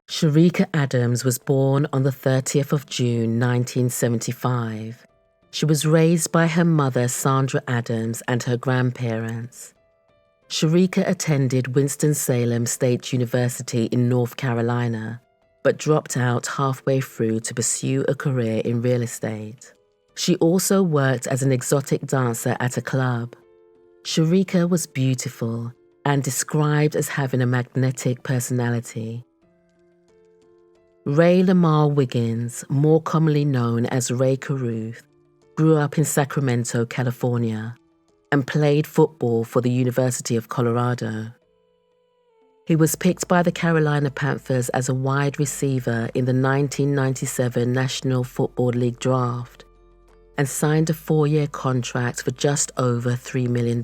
Cherica Adams was born on the 30th of June 1975. She was raised by her mother Sandra Adams and her grandparents. Cherica attended Winston-Salem State University in North Carolina, but dropped out halfway through to pursue a career in real estate. She also worked as an exotic dancer at a club. Cherica was beautiful and described as having a magnetic personality. Rae Lamar Wiggins, more commonly known as Rae Carruth, grew up in Sacramento, California, and played football for the University of Colorado. He was picked by the Carolina Panthers as a wide receiver in the 1997 National Football League draft and signed a 4-year contract for just over $3 million.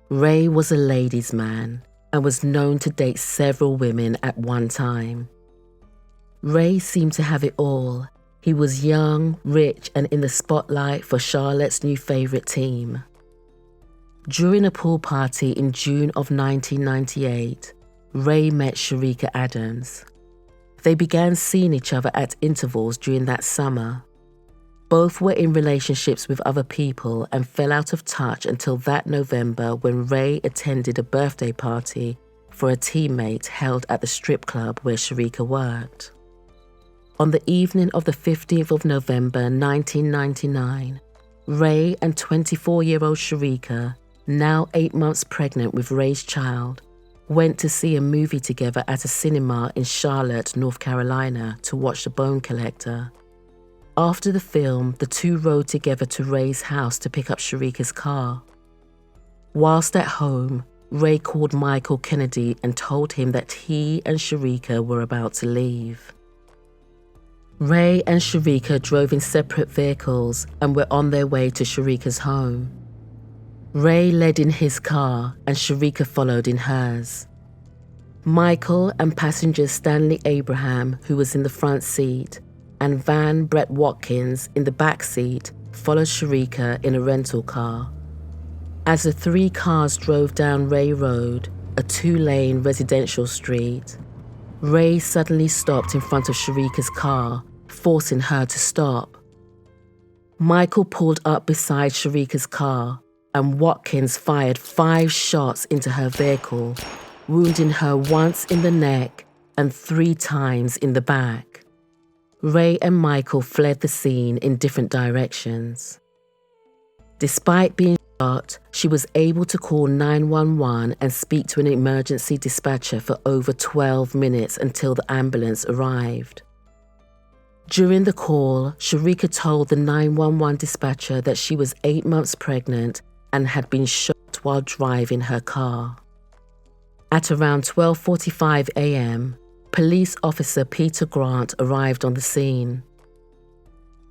Rae was a ladies' man and was known to date several women at one time. Rae seemed to have it all. He was young, rich, and in the spotlight for Charlotte's new favorite team. During a pool party in June of 1998, Rae met Cherica Adams. They began seeing each other at intervals during that summer. Both were in relationships with other people and fell out of touch until that November when Rae attended a birthday party for a teammate held at the strip club where Cherica worked. On the evening of the 15th of November 1999, Rae and 24-year-old Cherica, now 8 months pregnant with Rae's child, went to see a movie together at a cinema in Charlotte, North Carolina to watch The Bone Collector. After the film, the two rode together to Rae's house to pick up Cherica's car. Whilst at home, Rae called Michael Kennedy and told him that he and Cherica were about to leave. Rae and Cherica drove in separate vehicles and were on their way to Cherica's home. Rae led in his car and Cherica followed in hers. Michael and passenger Stanley Abraham, who was in the front seat, and Van Brett Watkins in the back seat followed Cherica in a rental car. As the three cars drove down Rae Road, a 2-lane residential street, Rae suddenly stopped in front of Cherica's car, forcing her to stop. Michael pulled up beside Cherica's car, and Watkins fired 5 shots into her vehicle, wounding her once in the neck and 3 times in the back. Rae and Michael fled the scene in different directions. Despite being shot, she was able to call 911 and speak to an emergency dispatcher for over 12 minutes until the ambulance arrived. During the call, Cherica told the 911 dispatcher that she was 8 months pregnant and had been shot while driving her car. At around 12:45 a.m., police officer Peter Grant arrived on the scene.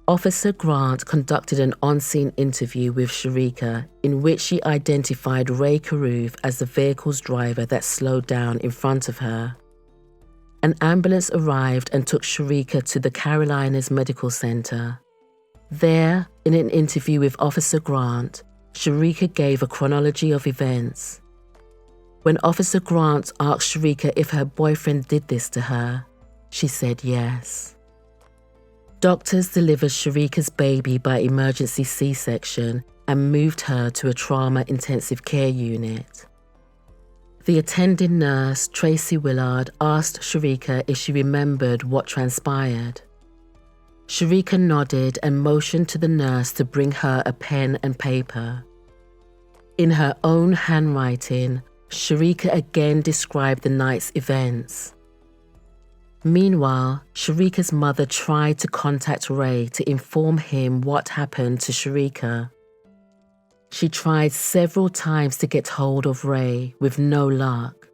Officer Grant conducted an on-scene interview with Cherica in which she identified Rae Carruth as the vehicle's driver that slowed down in front of her. An ambulance arrived and took Cherica to the Carolinas Medical Center. There, in an interview with Officer Grant, Cherica gave a chronology of events. When Officer Grant asked Cherica if her boyfriend did this to her, she said yes. Doctors delivered Cherica's baby by emergency C-section and moved her to a trauma intensive care unit. The attending nurse, Tracy Willard, asked Cherica if she remembered what transpired. Cherica nodded and motioned to the nurse to bring her a pen and paper. In her own handwriting, Cherica again described the night's events. Meanwhile, Cherica's mother tried to contact Rae to inform him what happened to Cherica. She tried several times to get hold of Rae with no luck.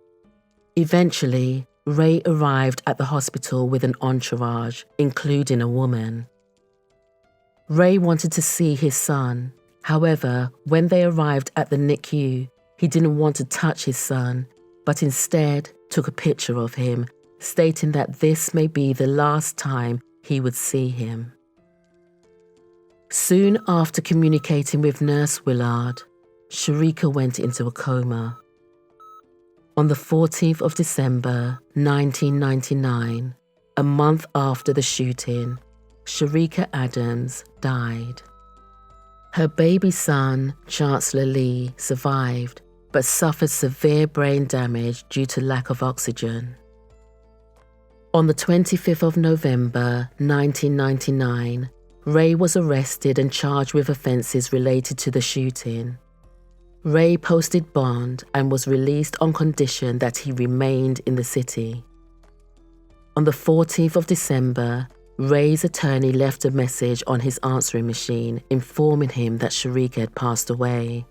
Eventually, Rae arrived at the hospital with an entourage, including a woman. Rae wanted to see his son. However, when they arrived at the NICU, he didn't want to touch his son, but instead took a picture of him, stating that this may be the last time he would see him. Soon after communicating with Nurse Willard, Cherica went into a coma. On the 14th of December, 1999, a month after the shooting, Cherica Adams died. Her baby son, Chancellor Lee, survived, but suffered severe brain damage due to lack of oxygen. On the 25th of November, 1999, Rae was arrested and charged with offences related to the shooting. Rae posted bond and was released on condition that he remained in the city. On the 14th of December, Rae's attorney left a message on his answering machine informing him that Cherica had passed away.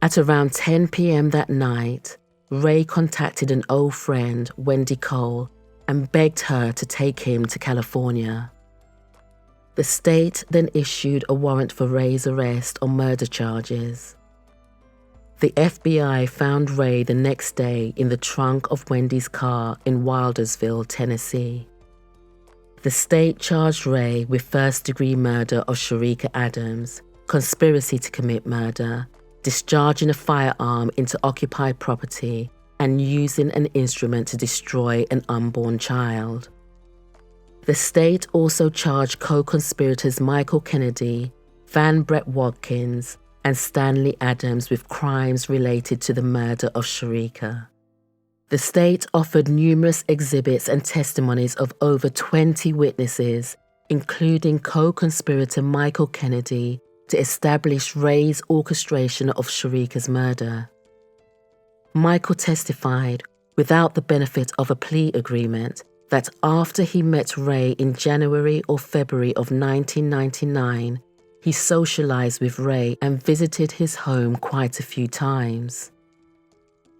At around 10 p.m. that night, Rae contacted an old friend, Wendy Cole, and begged her to take him to California. The state then issued a warrant for Rae's arrest on murder charges. The FBI found Rae the next day in the trunk of Wendy's car in Wildersville, Tennessee. The state charged Rae with first-degree murder of Cherica Adams, conspiracy to commit murder, discharging a firearm into occupied property, and using an instrument to destroy an unborn child. The state also charged co-conspirators Michael Kennedy, Van Brett Watkins, and Stanley Adams with crimes related to the murder of Cherica. The state offered numerous exhibits and testimonies of over 20 witnesses, including co-conspirator Michael Kennedy, to establish Rae's orchestration of Cherica's murder. Michael testified, without the benefit of a plea agreement, that after he met Rae in January or February of 1999, he socialized with Rae and visited his home quite a few times.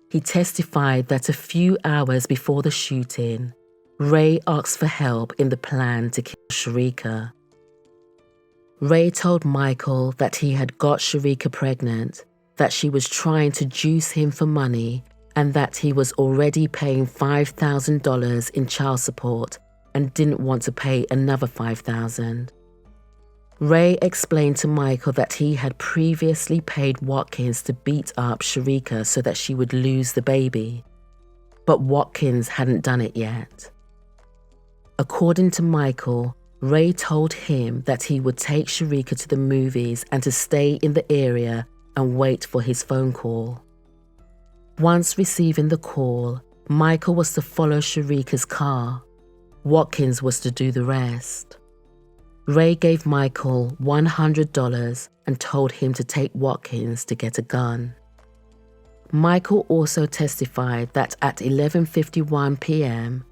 He testified that a few hours before the shooting, Rae asked for help in the plan to kill Cherica. Rae told Michael that he had got Cherica pregnant, that she was trying to juice him for money, and that he was already paying $5,000 in child support and didn't want to pay another $5,000. Rae explained to Michael that he had previously paid Watkins to beat up Cherica so that she would lose the baby, but Watkins hadn't done it yet. According to Michael, Rae told him that he would take Cherica to the movies and to stay in the area and wait for his phone call. Once receiving the call, Michael was to follow Cherica's car. Watkins was to do the rest. Rae gave Michael $100 and told him to take Watkins to get a gun. Michael also testified that at 11:51 p.m.,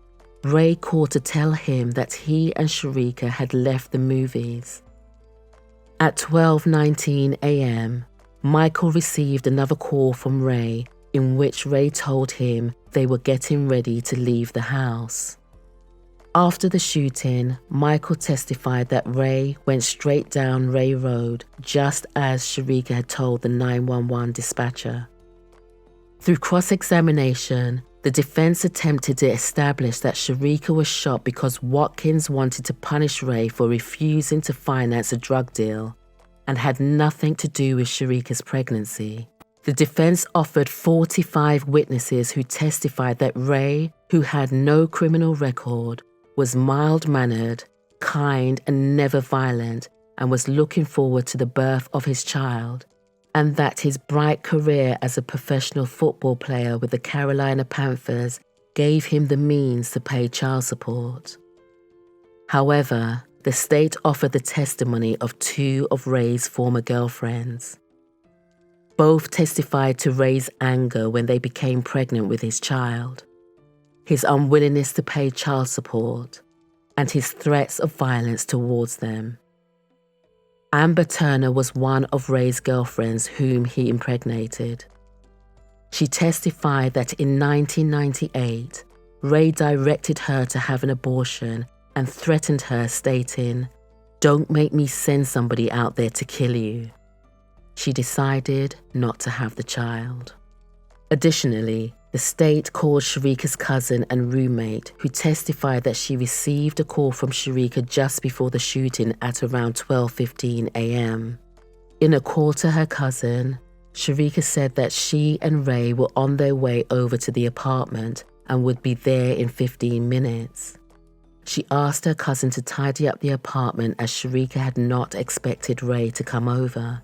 Rae called to tell him that he and Cherica had left the movies. At 12:19 a.m., Michael received another call from Rae in which Rae told him they were getting ready to leave the house. After the shooting, Michael testified that Rae went straight down Rae Road just as Cherica had told the 911 dispatcher. Through cross-examination, the defense attempted to establish that Cherica was shot because Watkins wanted to punish Rae for refusing to finance a drug deal and had nothing to do with Cherica's pregnancy. The defense offered 45 witnesses who testified that Rae, who had no criminal record, was mild-mannered, kind, and never violent, and was looking forward to the birth of his child, and that his bright career as a professional football player with the Carolina Panthers gave him the means to pay child support. However, the state offered the testimony of two of Rae's former girlfriends. Both testified to Rae's anger when they became pregnant with his child, his unwillingness to pay child support, and his threats of violence towards them. Amber Turner was one of Rae's girlfriends whom he impregnated. She testified that in 1998, Rae directed her to have an abortion and threatened her, stating, "Don't make me send somebody out there to kill you." She decided not to have the child. Additionally, the state called Cherica's cousin and roommate, who testified that she received a call from Cherica just before the shooting at around 12:15 a.m. In a call to her cousin, Cherica said that she and Rae were on their way over to the apartment and would be there in 15 minutes. She asked her cousin to tidy up the apartment as Cherica had not expected Rae to come over.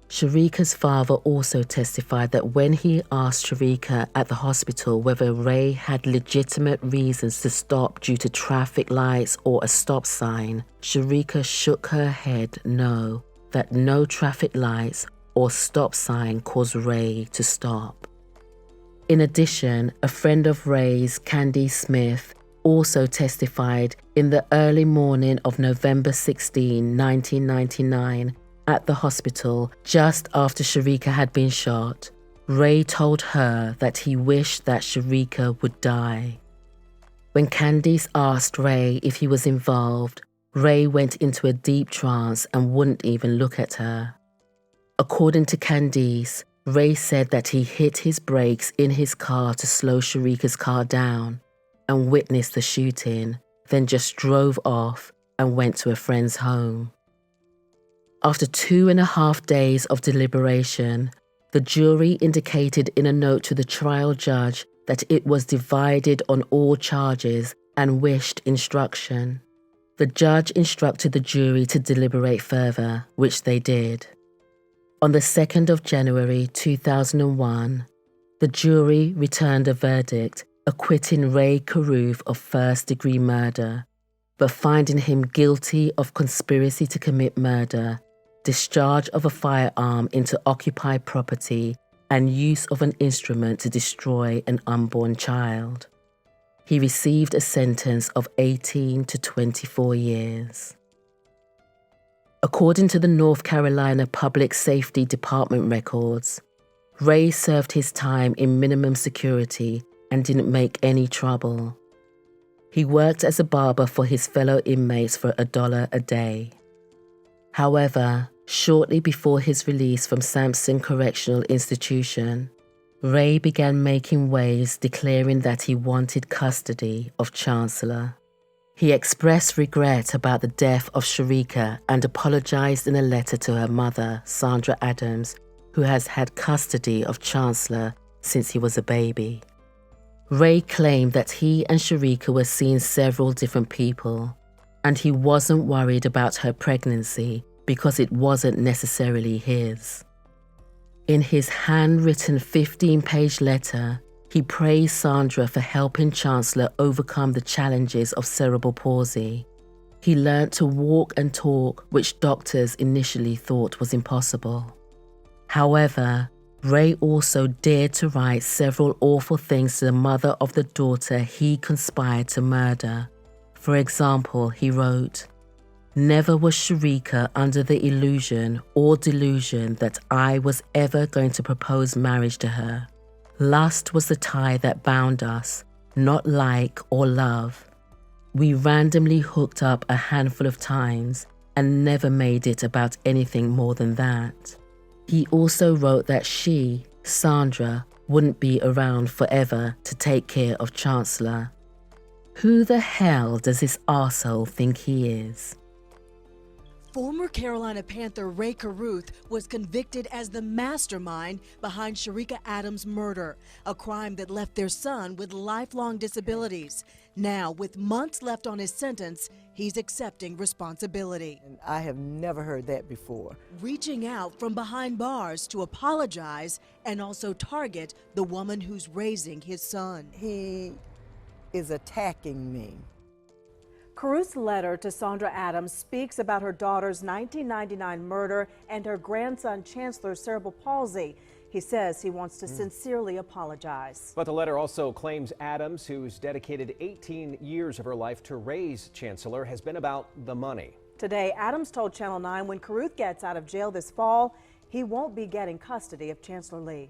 Cherica's father also testified that when he asked Cherica at the hospital whether Rae had legitimate reasons to stop due to traffic lights or a stop sign, Cherica shook her head no, that no traffic lights or stop sign caused Rae to stop. In addition, a friend of Rae's, Candy Smith, also testified in the early morning of November 16, 1999, at the hospital just after Cherica had been shot. Rae told her that he wished that Cherica would die. When Candice asked Rae if he was involved, Rae went into a deep trance and wouldn't even look at her. According to Candice, Rae said that he hit his brakes in his car to slow Cherica's car down and witnessed the shooting, then just drove off and went to a friend's home. After 2.5 days of deliberation, the jury indicated in a note to the trial judge that it was divided on all charges and wished instruction. The judge instructed the jury to deliberate further, which they did. On the 2nd of January 2001, the jury returned a verdict acquitting Rae Carruth of first-degree murder, but finding him guilty of conspiracy to commit murder, discharge of a firearm into occupied property, and use of an instrument to destroy an unborn child. He received a sentence of 18 to 24 years. According to the North Carolina Public Safety Department records, Rae served his time in minimum security and didn't make any trouble. He worked as a barber for his fellow inmates for $1 a day. However, shortly before his release from Sampson Correctional Institution, Rae began making waves declaring that he wanted custody of Chancellor. He expressed regret about the death of Cherica and apologized in a letter to her mother, Sandra Adams, who has had custody of Chancellor since he was a baby. Rae claimed that he and Cherica were seeing several different people, and he wasn't worried about her pregnancy because it wasn't necessarily his. In his handwritten 15-page letter, he praised Sandra for helping Chancellor overcome the challenges of cerebral palsy. He learned to walk and talk, which doctors initially thought was impossible. However, Rae also dared to write several awful things to the mother of the daughter he conspired to murder. For example, he wrote, "Never was Cherica under the illusion or delusion that I was ever going to propose marriage to her. Lust was the tie that bound us, not like or love. We randomly hooked up a handful of times and never made it about anything more than that." He also wrote that she, Sandra, wouldn't be around forever to take care of Chancellor. Who the hell does this arsehole think he is? Former Carolina Panther Rae Carruth was convicted as the mastermind behind Cherica Adams' murder, a crime that left their son with lifelong disabilities. Now, with months left on his sentence, he's accepting responsibility. And I have never heard that before. Reaching out from behind bars to apologize and also target the woman who's raising his son. He is attacking me. Carruth's letter to Sandra Adams speaks about her daughter's 1999 murder and her grandson Chancellor's cerebral palsy. He says he wants to sincerely apologize. But the letter also claims Adams, who's dedicated 18 years of her life to raise Chancellor, has been about the money. Today, Adams told Channel 9 when Carruth gets out of jail this fall, he won't be getting custody of Chancellor Lee.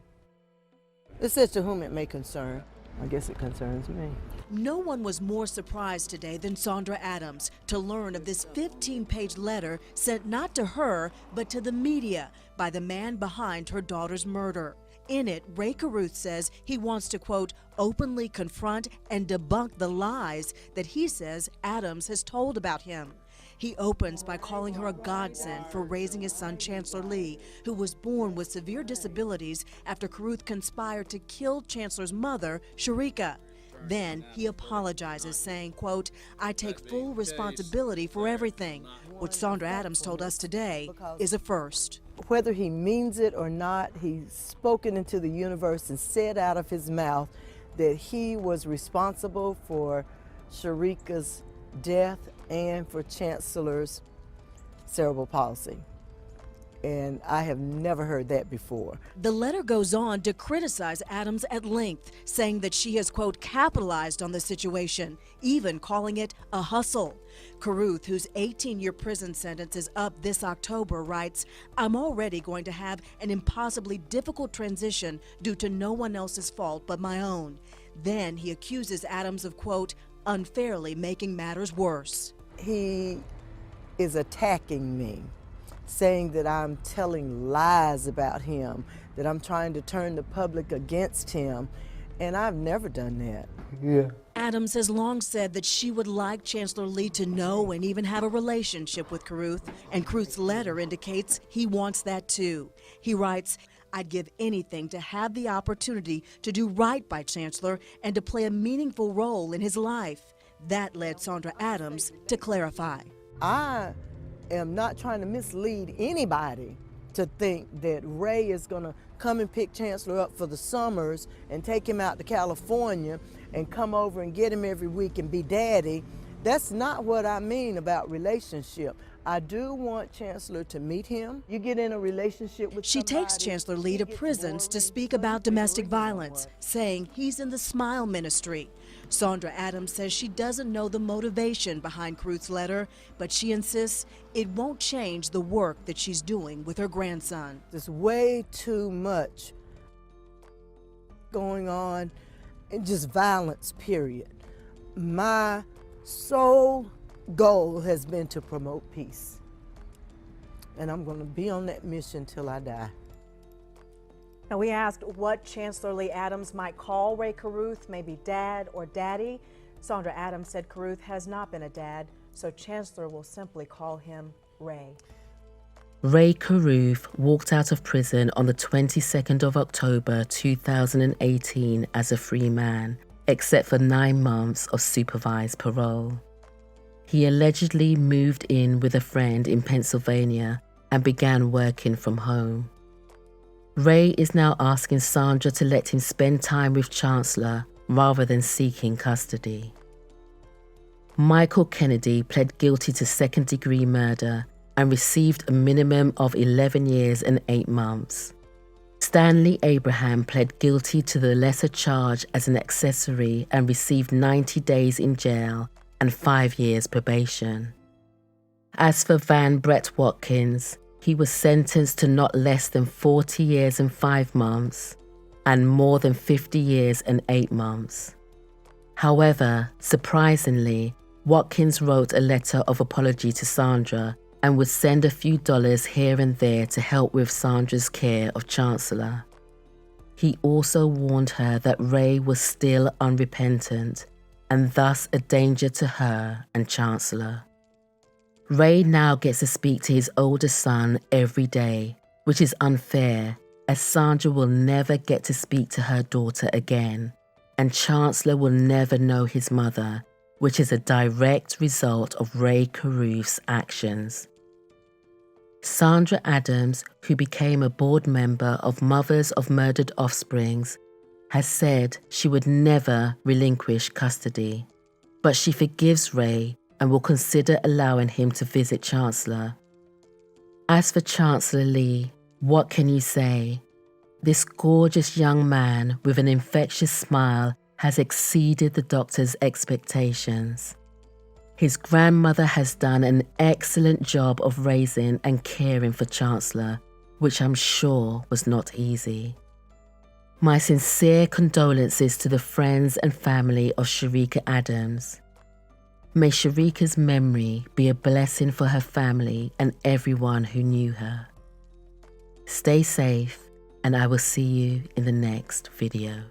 It says to whom it may concern. I guess it concerns me. No one was more surprised today than Sandra Adams to learn of this 15-page letter sent not to her, but to the media by the man behind her daughter's murder. In it, Rae Carruth says he wants to, quote, openly confront and debunk the lies that he says Adams has told about him. He opens by calling her a godsend for raising his son, Chancellor Lee, who was born with severe disabilities after Carruth conspired to kill Chancellor's mother, Cherica. Then he apologizes, saying, quote, "I take full responsibility for everything," which Sandra Adams told us today is a first. Whether he means it or not, he's spoken into the universe and said out of his mouth that he was responsible for Cherica's death and for Chancellor's cerebral palsy. And I have never heard that before. The letter goes on to criticize Adams at length, saying that she has, quote, "capitalized on the situation," even calling it a hustle. Carruth, whose 18-year prison sentence is up this October, writes, "I'm already going to have an impossibly difficult transition due to no one else's fault but my own." Then he accuses Adams of, quote, "unfairly making matters worse." He is attacking me, saying that I'm telling lies about him, that I'm trying to turn the public against him, and I've never done that. Yeah. Adams has long said that she would like Chancellor Lee to know and even have a relationship with Carruth, and Carruth's letter indicates he wants that too. He writes, "I'd give anything to have the opportunity to do right by Chancellor and to play a meaningful role in his life." That led Sandra Adams to clarify. I am not trying to mislead anybody to think that Rae is going to come and pick Chancellor up for the summers and take him out to California and come over and get him every week and be daddy. That's not what I mean about relationship. I do want Chancellor to meet him. You get in a relationship with She takes somebody, Chancellor Lee to prisons to speak about domestic violence, saying he's in the Smile Ministry. Sandra Adams says she doesn't know the motivation behind Carruth's letter, but she insists it won't change the work that she's doing with her grandson. There's way too much going on, and just violence, period. My sole goal has been to promote peace, and I'm going to be on that mission till I die. Now, we asked what Chancellor Lee Adams might call Rae Carruth, maybe dad or daddy. Sandra Adams said Carruth has not been a dad, so Chancellor will simply call him Rae. Rae Carruth walked out of prison on the 22nd of October 2018 as a free man, except for 9 months of supervised parole. He allegedly moved in with a friend in Pennsylvania and began working from home. Rae is now asking Sandra to let him spend time with Chancellor rather than seeking custody. Michael Kennedy pled guilty to second-degree murder and received a minimum of 11 years and 8 months. Stanley Abraham pled guilty to the lesser charge as an accessory and received 90 days in jail and 5 years probation. As for Van Brett Watkins, he was sentenced to not less than 40 years and 5 months and more than 50 years and 8 months. However, surprisingly, Watkins wrote a letter of apology to Sandra and would send a few dollars here and there to help with Sandra's care of Chancellor. He also warned her that Rae was still unrepentant and thus a danger to her and Chancellor. Rae now gets to speak to his older son every day, which is unfair, as Sandra will never get to speak to her daughter again, and Chancellor will never know his mother, which is a direct result of Rae Carruth's actions. Sandra Adams, who became a board member of Mothers of Murdered Offsprings, has said she would never relinquish custody, but she forgives Rae and will consider allowing him to visit Chancellor. As for Chancellor Lee, what can you say? This gorgeous young man with an infectious smile has exceeded the doctor's expectations. His grandmother has done an excellent job of raising and caring for Chancellor, which I'm sure was not easy. My sincere condolences to the friends and family of Cherica Adams. May Cherica's memory be a blessing for her family and everyone who knew her. Stay safe, and I will see you in the next video.